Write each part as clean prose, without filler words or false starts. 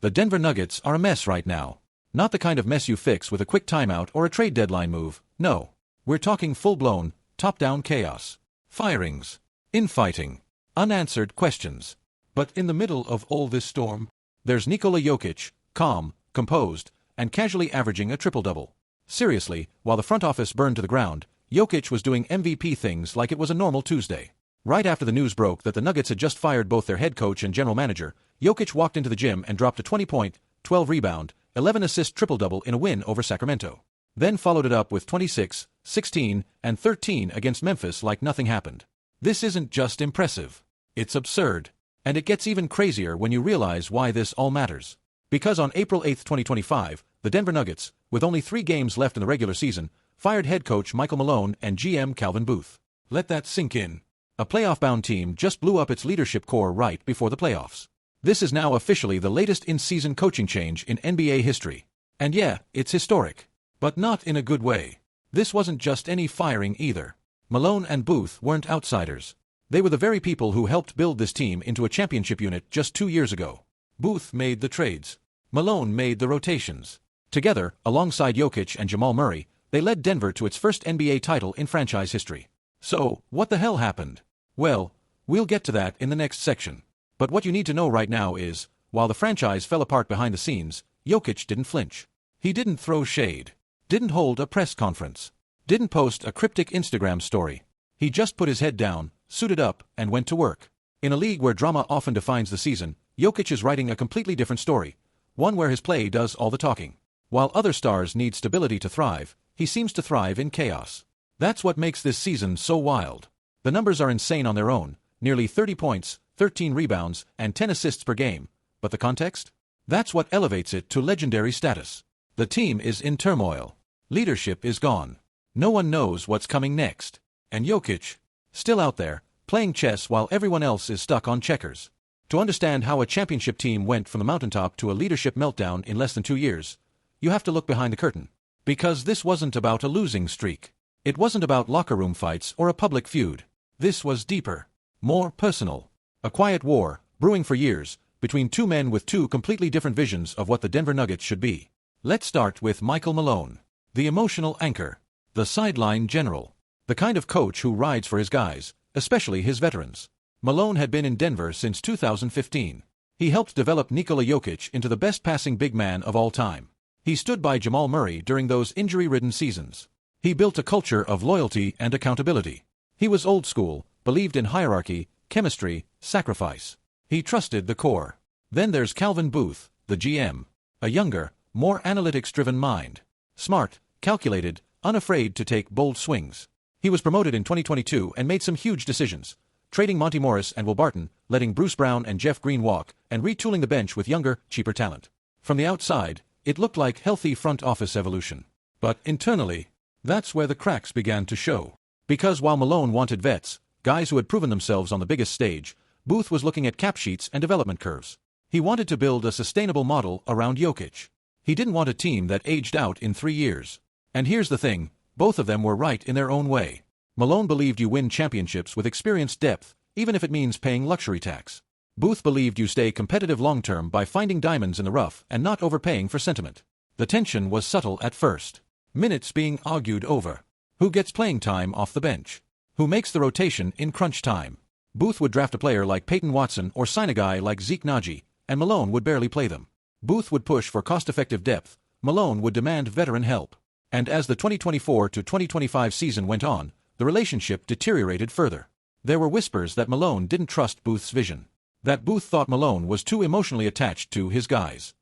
The Denver Nuggets are a mess right now. Not the kind of mess you fix with a quick timeout or a trade deadline move, no. We're talking full-blown, top-down chaos. Firings. Infighting. Unanswered questions. But in the middle of all this storm, there's Nikola Jokic, calm, composed, and casually averaging a triple-double. Seriously, while the front office burned to the ground, Jokic was doing MVP things like it was a normal Tuesday. Right after the news broke that the Nuggets had just fired both their head coach and general manager, Jokic walked into the gym and dropped a 20-point, 12-rebound, 11-assist triple-double in a win over Sacramento. Then followed it up with 26, 16, and 13 against Memphis like nothing happened. This isn't just impressive. It's absurd. And it gets even crazier when you realize why this all matters. Because on April 8, 2025, the Denver Nuggets, with only 3 games left in the regular season, fired head coach Michael Malone and GM Calvin Booth. Let that sink in. A playoff-bound team just blew up its leadership core right before the playoffs. This is now officially the latest in-season coaching change in NBA history. And yeah, it's historic. But not in a good way. This wasn't just any firing either. Malone and Booth weren't outsiders. They were the very people who helped build this team into a championship unit just 2 years ago. Booth made the trades. Malone made the rotations. Together, alongside Jokic and Jamal Murray, they led Denver to its first NBA title in franchise history. So, what the hell happened? Well, we'll get to that in the next section. But what you need to know right now is, while the franchise fell apart behind the scenes, Jokic didn't flinch. He didn't throw shade. Didn't hold a press conference. Didn't post a cryptic Instagram story. He just put his head down, suited up, and went to work. In a league where drama often defines the season, Jokic is writing a completely different story. One where his play does all the talking. While other stars need stability to thrive, he seems to thrive in chaos. That's what makes this season so wild. The numbers are insane on their own, nearly 30 points, 13 rebounds, and 10 assists per game. But the context? That's what elevates it to legendary status. The team is in turmoil. Leadership is gone. No one knows what's coming next. And Jokic, still out there, playing chess while everyone else is stuck on checkers. To understand how a championship team went from the mountaintop to a leadership meltdown in less than 2 years, you have to look behind the curtain. Because this wasn't about a losing streak. It wasn't about locker room fights or a public feud. This was deeper, more personal. A quiet war, brewing for years, between 2 men with 2 completely different visions of what the Denver Nuggets should be. Let's start with Michael Malone. The emotional anchor. The sideline general. The kind of coach who rides for his guys, especially his veterans. Malone had been in Denver since 2015. He helped develop Nikola Jokic into the best passing big man of all time. He stood by Jamal Murray during those injury-ridden seasons. He built a culture of loyalty and accountability. He was old school, believed in hierarchy, chemistry, sacrifice. He trusted the core. Then there's Calvin Booth, the GM. A younger, more analytics-driven mind. Smart, calculated, unafraid to take bold swings. He was promoted in 2022 and made some huge decisions. Trading Monty Morris and Will Barton, letting Bruce Brown and Jeff Green walk, and retooling the bench with younger, cheaper talent. From the outside, it looked like healthy front office evolution. But internally, that's where the cracks began to show. Because while Malone wanted vets, guys who had proven themselves on the biggest stage, Booth was looking at cap sheets and development curves. He wanted to build a sustainable model around Jokic. He didn't want a team that aged out in 3 years. And here's the thing, both of them were right in their own way. Malone believed you win championships with experienced depth, even if it means paying luxury tax. Booth believed you stay competitive long-term by finding diamonds in the rough and not overpaying for sentiment. The tension was subtle at first. Minutes being argued over. Who gets playing time off the bench? Who makes the rotation in crunch time? Booth would draft a player like Peyton Watson or sign a guy like Zeke Naji, and Malone would barely play them. Booth would push for cost-effective depth, Malone would demand veteran help. And as the 2024 to 2025 season went on, the relationship deteriorated further. There were whispers that Malone didn't trust Booth's vision. That Booth thought Malone was too emotionally attached to his guys.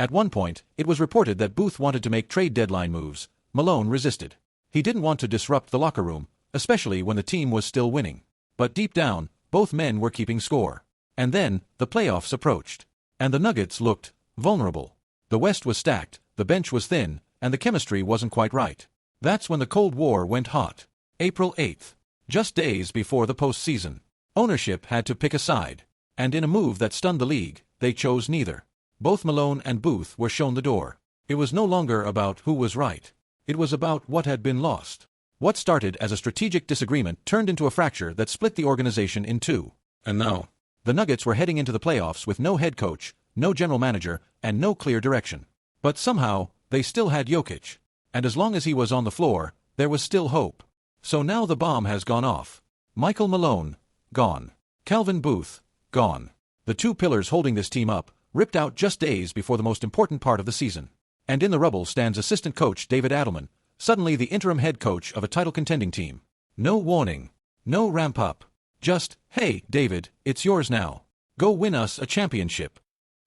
At one point, it was reported that Booth wanted to make trade deadline moves. Malone resisted. He didn't want to disrupt the locker room, especially when the team was still winning. But deep down, both men were keeping score. And then, the playoffs approached. And the Nuggets looked vulnerable. The West was stacked, the bench was thin, and the chemistry wasn't quite right. That's when the Cold War went hot. April 8th. Just days before the postseason. Ownership had to pick a side. And in a move that stunned the league, they chose neither. Both Malone and Booth were shown the door. It was no longer about who was right. It was about what had been lost. What started as a strategic disagreement turned into a fracture that split the organization in two. And now, the Nuggets were heading into the playoffs with no head coach, no general manager, and no clear direction. But somehow, they still had Jokic. And as long as he was on the floor, there was still hope. So now the bomb has gone off. Michael Malone, gone. Calvin Booth, gone. The two pillars holding this team up, ripped out just days before the most important part of the season. And in the rubble stands assistant coach David Adelman, suddenly the interim head coach of a title-contending team. No warning. No ramp-up. Just, hey, David, it's yours now. Go win us a championship.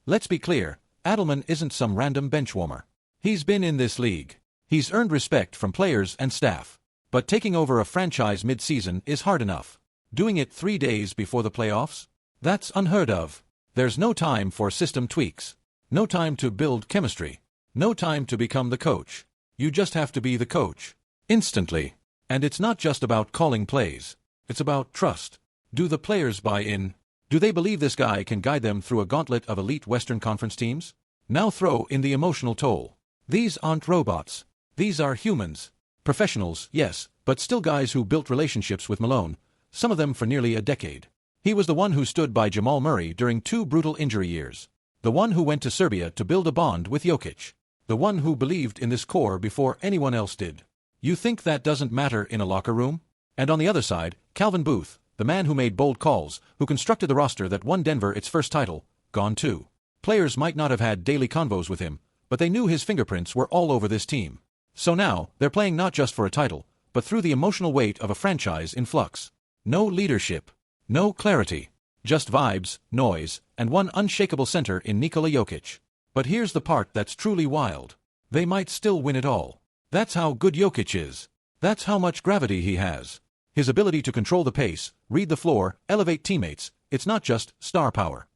Let's be clear, Adelman isn't some random benchwarmer. He's been in this league. He's earned respect from players and staff. But taking over a franchise mid-season is hard enough. Doing it 3 days before the playoffs? That's unheard of. There's no time for system tweaks. No time to build chemistry. No time to become the coach. You just have to be the coach. Instantly. And it's not just about calling plays. It's about trust. Do the players buy in? Do they believe this guy can guide them through a gauntlet of elite Western Conference teams? Now throw in the emotional toll. These aren't robots. These are humans. Professionals, yes, but still guys who built relationships with Malone, some of them for nearly a decade. He was the one who stood by Jamal Murray during 2 brutal injury years. The one who went to Serbia to build a bond with Jokic. The one who believed in this core before anyone else did. You think that doesn't matter in a locker room? And on the other side, Calvin Booth, the man who made bold calls, who constructed the roster that won Denver its first title, gone too. Players might not have had daily convos with him, but they knew his fingerprints were all over this team. So now, they're playing not just for a title, but through the emotional weight of a franchise in flux. No leadership. No clarity. Just vibes, noise, and one unshakable center in Nikola Jokic. But here's the part that's truly wild. They might still win it all. That's how good Jokic is. That's how much gravity he has. His ability to control the pace, read the floor, elevate teammates, it's not just star power.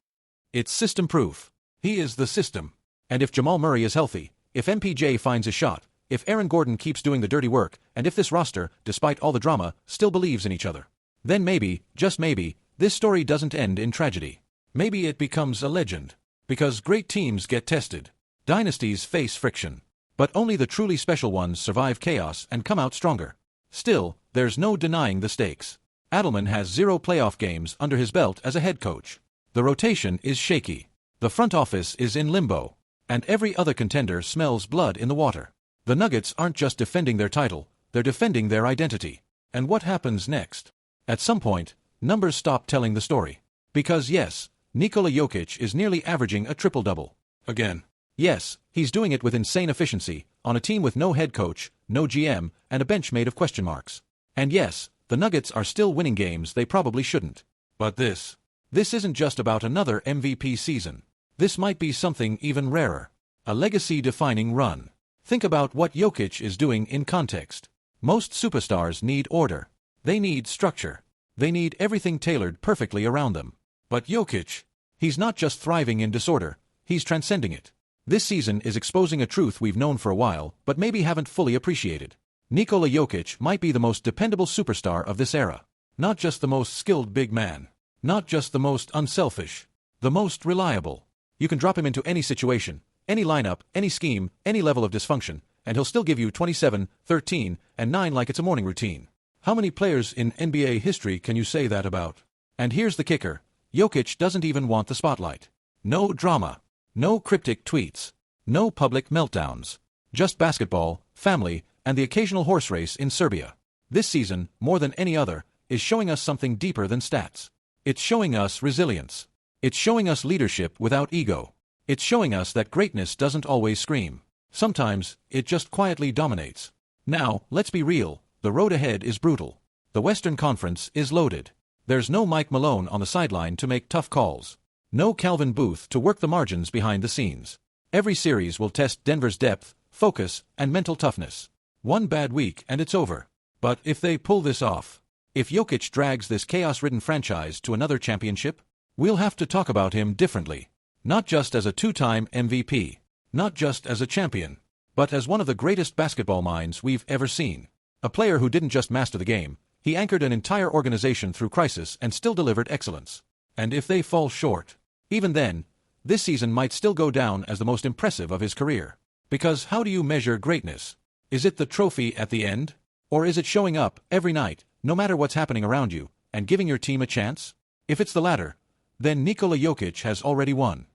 It's system-proof. He is the system. And if Jamal Murray is healthy, if MPJ finds his shot, if Aaron Gordon keeps doing the dirty work, and if this roster, despite all the drama, still believes in each other, then maybe, just maybe, this story doesn't end in tragedy. Maybe it becomes a legend. Because great teams get tested. Dynasties face friction. But only the truly special ones survive chaos and come out stronger. Still, there's no denying the stakes. Adelman has 0 playoff games under his belt as a head coach. The rotation is shaky. The front office is in limbo. And every other contender smells blood in the water. The Nuggets aren't just defending their title, they're defending their identity. And what happens next? At some point, numbers stop telling the story. Because yes, Nikola Jokic is nearly averaging a triple-double. Again. Yes, he's doing it with insane efficiency, on a team with no head coach, no GM, and a bench made of question marks. And yes, the Nuggets are still winning games they probably shouldn't. But this isn't just about another MVP season. This might be something even rarer. A legacy-defining run. Think about what Jokic is doing in context. Most superstars need order. They need structure. They need everything tailored perfectly around them. But Jokic, he's not just thriving in disorder, he's transcending it. This season is exposing a truth we've known for a while, but maybe haven't fully appreciated. Nikola Jokic might be the most dependable superstar of this era. Not just the most skilled big man. Not just the most unselfish. The most reliable. You can drop him into any situation, any lineup, any scheme, any level of dysfunction, and he'll still give you 27, 13, and 9 like it's a morning routine. How many players in NBA history can you say that about? And here's the kicker. Jokic doesn't even want the spotlight. No drama. No cryptic tweets. No public meltdowns. Just basketball, family, and the occasional horse race in Serbia. This season, more than any other, is showing us something deeper than stats. It's showing us resilience. It's showing us leadership without ego. It's showing us that greatness doesn't always scream. Sometimes, it just quietly dominates. Now, let's be real, the road ahead is brutal. The Western Conference is loaded. There's no Mike Malone on the sideline to make tough calls. No Calvin Booth to work the margins behind the scenes. Every series will test Denver's depth, focus, and mental toughness. One bad week and it's over. But if they pull this off, if Jokic drags this chaos-ridden franchise to another championship, we'll have to talk about him differently. Not just as a 2-time MVP. Not just as a champion. But as one of the greatest basketball minds we've ever seen. A player who didn't just master the game, he anchored an entire organization through crisis and still delivered excellence. And if they fall short, even then, this season might still go down as the most impressive of his career. Because how do you measure greatness? Is it the trophy at the end? Or is it showing up every night, no matter what's happening around you, and giving your team a chance? If it's the latter, then Nikola Jokic has already won.